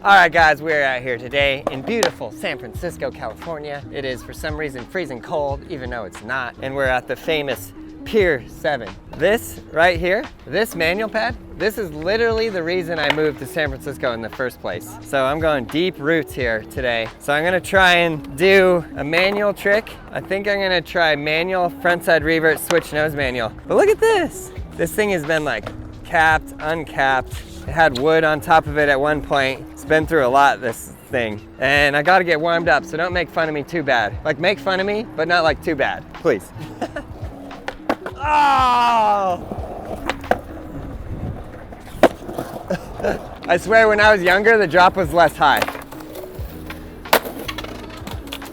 All right, guys, we're out here today in beautiful San Francisco, California. It is, for some reason, freezing cold, even though it's not. And we're at the famous Pier 7. This right here, this manual pad, this is literally the reason I moved to San Francisco in the first place. So I'm going deep roots here today. So I'm gonna try and do a manual trick. I think I'm gonna try manual frontside revert switch nose manual. But look at this. This thing has been like capped, uncapped. It had wood on top of it at one point. It's been through a lot, this thing. And I gotta get warmed up, so don't make fun of me too bad. Like, make fun of me, but not like too bad, please. Oh! I swear when I was younger, the drop was less high.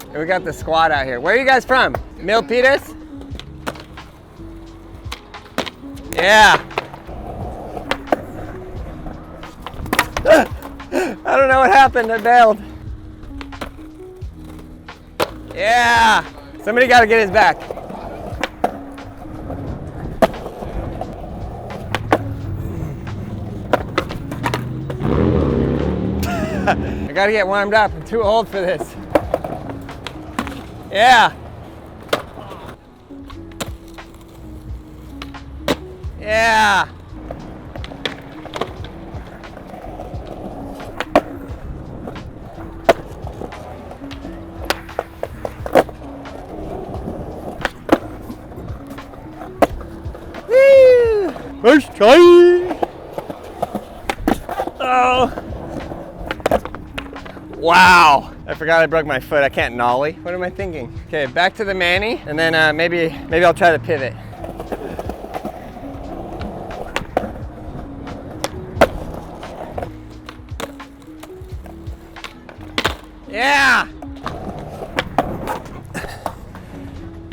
And we got the squad out here. Where are you guys from? Milpitas? Yeah. I don't know what happened, I bailed. Yeah, somebody gotta get his back. I gotta get warmed up, I'm too old for this. Yeah. Yeah. First try! Oh! Wow! I forgot I broke my foot. I can't nollie. What am I thinking? Okay, back to the Manny, and then maybe I'll try the pivot. Yeah!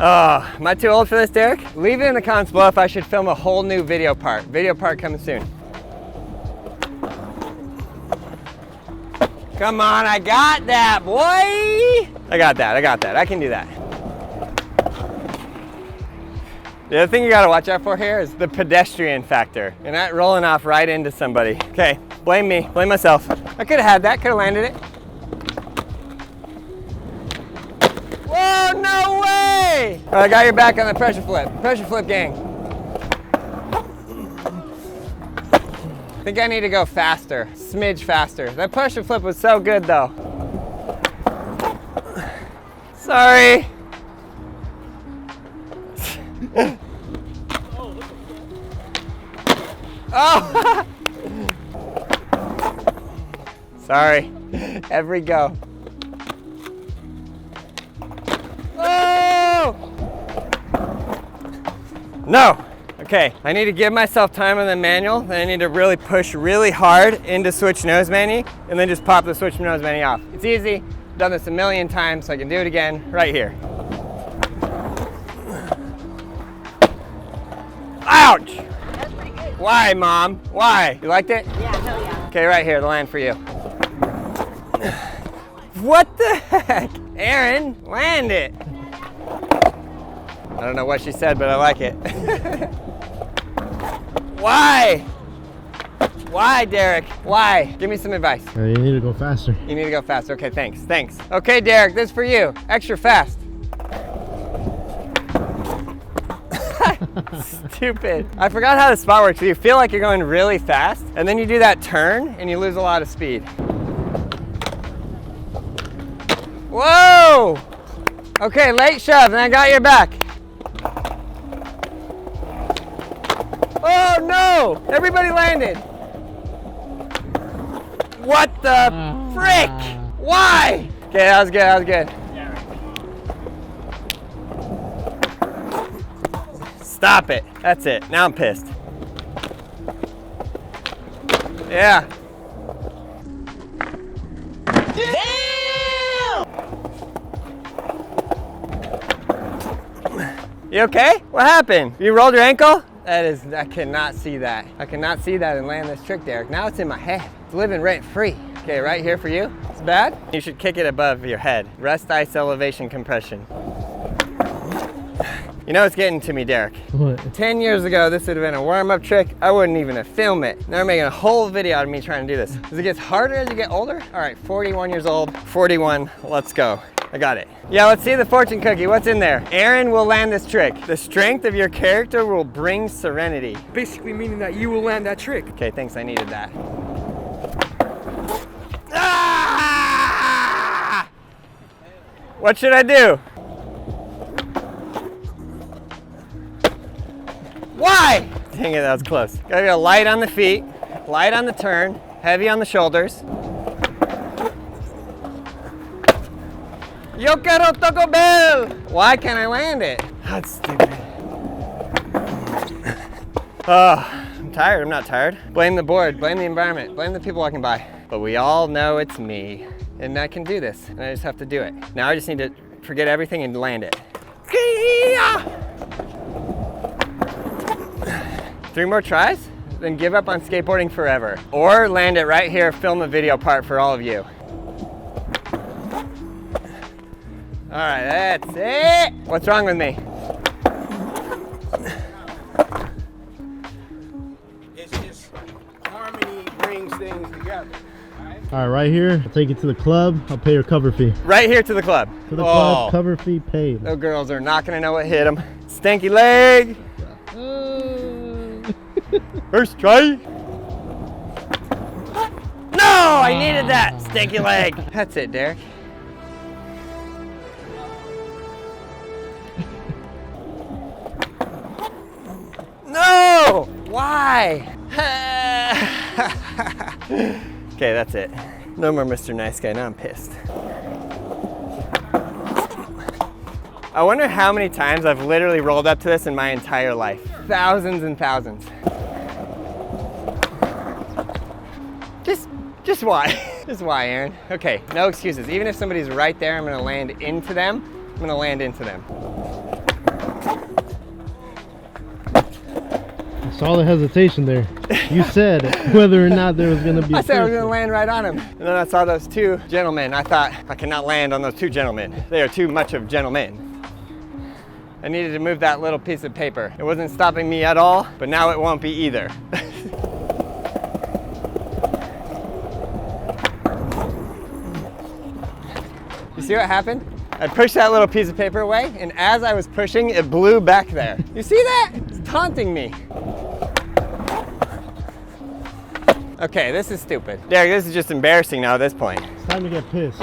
Oh, am I too old for this, Derek? Leave it in the comments below if I should film a whole new video part. Video part coming soon. Come on, I got that, boy! I got that, I can do that. The other thing you gotta watch out for here is the pedestrian factor. You're not rolling off right into somebody. Okay, blame me, blame myself. I could've had that, could've landed it. Whoa, no way! All right, I got your back on the pressure flip gang. I think I need to go faster, smidge faster. That pressure flip was so good though. Sorry. Oh! Sorry, every go. No! Okay, I need to give myself time on the manual, then I need to really push really hard into switch nose manu, and then just pop the switch nose manu off. It's easy, I've done this a million times, so I can do it again right here. Ouch! That's pretty good. Why, Mom? Why? You liked it? Yeah, hell yeah. Okay, right here, the land for you. What the heck? Aaron, land it! I don't know what she said, but I like it. Why? Why, Derek? Why? Give me some advice. You need to go faster. You need to go faster. Okay, thanks. Okay, Derek, this is for you. Extra fast. Stupid. I forgot how the spot works. So you feel like you're going really fast, and then you do that turn, and you lose a lot of speed. Whoa! Okay, late shove, and I got your back. Oh no! Everybody landed! What the frick? Why? Okay, that was good. Stop it. That's it. Now I'm pissed. Yeah. Damn! You okay? What happened? You rolled your ankle? I cannot see that. I cannot see that and land this trick, Derek. Now it's in my head. It's living rent free. Okay, right here for you. It's bad? You should kick it above your head. Rest ice elevation compression. You You know what's getting to me, Derek? What? 10 years ago, this would have been a warm-up trick. I wouldn't even have filmed it. Now I'm making a whole video out of me trying to do this. As it gets harder as you get older. All right, 41 years old, 41, let's go. I got it. Yeah, let's see the fortune cookie. What's in there? Aaron will land this trick. The strength of your character will bring serenity. Basically meaning that you will land that trick. Okay, thanks, I needed that. Ah! What should I do? Why? Dang it, that was close. Gotta go light on the feet, light on the turn, heavy on the shoulders. Yo quiero Taco Bell! Why can't I land it? That's stupid. Oh, I'm tired, I'm not tired. Blame the board, blame the environment, blame the people walking by. But we all know it's me, and I can do this, and I just have to do it. Now I just need to forget everything and land it. 3 more tries, then give up on skateboarding forever. Or land it right here, film a video part for all of you. All right, that's it. What's wrong with me? It's just harmony brings things together. All right, right here. I'll take you to the club. I'll pay your cover fee. Right here to the club. To the club, cover fee paid. Those girls are not gonna know what hit them. Stanky leg. First try. No, I needed that. Stanky leg. That's it, Derek. No! Why? Okay, that's it. No more Mr. Nice Guy, now I'm pissed. I wonder how many times I've literally rolled up to this in my entire life. Thousands and thousands. Just why? Just why, Aaron? Okay, no excuses. Even if somebody's right there, I'm gonna land into them. I'm gonna land into them. I saw the hesitation there. You said whether or not there was going to be I said I was going to land right on him. And then I saw those 2 gentlemen. I thought, I cannot land on those 2 gentlemen. They are too much of gentlemen. I needed to move that little piece of paper. It wasn't stopping me at all, but now it won't be either. You see what happened? I pushed that little piece of paper away, and as I was pushing, it blew back there. You see that? It's taunting me. Okay, this is stupid. Derek, this is just embarrassing now at this point. It's time to get pissed.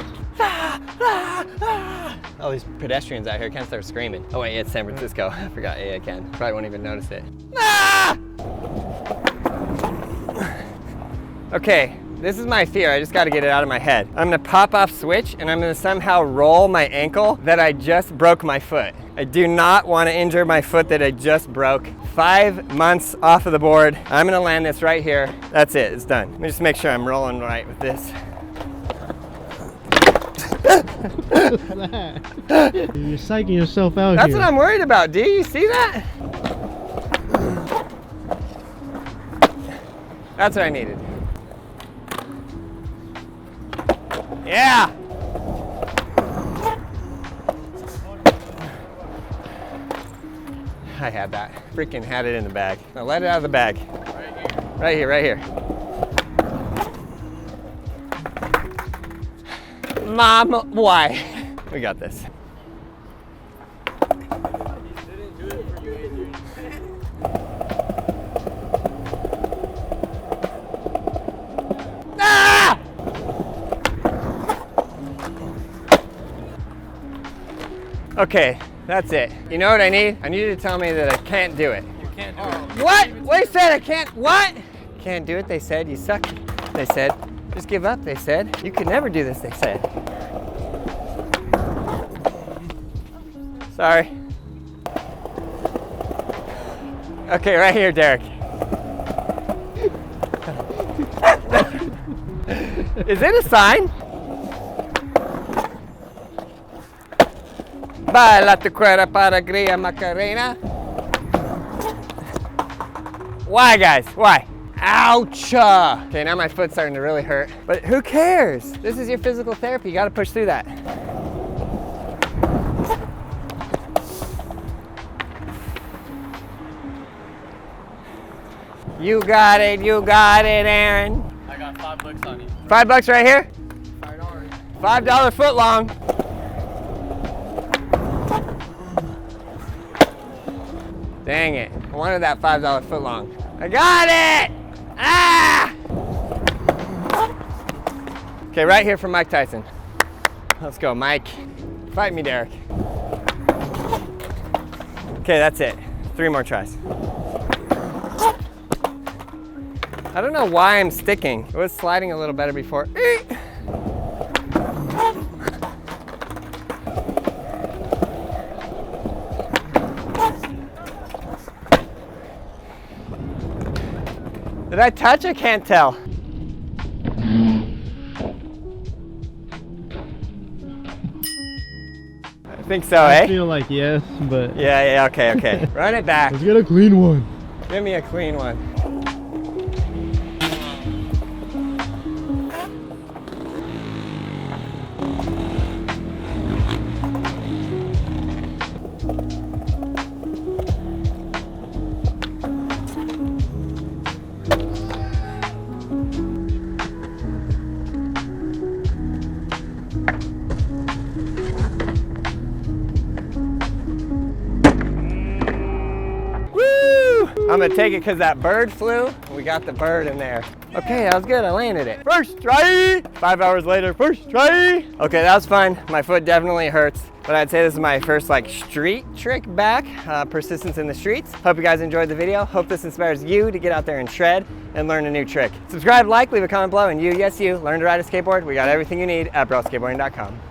All these pedestrians out here can't start screaming. Oh wait, it's San Francisco. I forgot, yeah, I can. Probably won't even notice it. Ah! Okay, this is my fear. I just gotta get it out of my head. I'm gonna pop off switch and I'm gonna somehow roll my ankle that I just broke my foot. I do not wanna injure my foot that I just broke. 5 months off of the board. I'm gonna land this right here. That's it, it's done. Let me just make sure I'm rolling right with this. You're psyching yourself out. That's here. what I'm worried about, D. You see that? That's what I needed. Yeah! I had that. Freaking had it in the bag. Now let it out of the bag. Right here, right here. Mom, why? We got this. Ah! Okay, that's it. You know what I need? I need you to tell me that I can't do it. You can't do it. What? They said I can't, what? Can't do it, they said. You suck, they said. Just give up, they said. You could never do this, they said. Sorry. Okay, right here, Derek. Is it a sign? Baila tu cuera para Gria Macarena. Why, guys? Why? Ouch! Okay, now my foot's starting to really hurt. But who cares? This is your physical therapy. You gotta push through that. You got it, Aaron. I got $5 on you. $5 right here? $5. $5 foot long. Dang it, I wanted that $5 foot long. I got it! Ah! Okay, right here from Mike Tyson. Let's go, Mike. Fight me, Derek. Okay, that's it. 3 more tries. I don't know why I'm sticking. It was sliding a little better before. Did I touch? I can't tell. I think so, I eh? feel like yes, but Yeah, okay. Run it back. let's get a clean one. Give me a clean one. I'm gonna take it because that bird flew. We got the bird in there. Okay, that was good, I landed it. First try! 5 hours later, first try! Okay, that was fun. My foot definitely hurts, but I'd say this is my first like street trick back, persistence in the streets. Hope you guys enjoyed the video. Hope this inspires you to get out there and shred and learn a new trick. Subscribe, like, leave a comment below, and you, yes you, learn to ride a skateboard. We got everything you need at brailleskateboarding.com.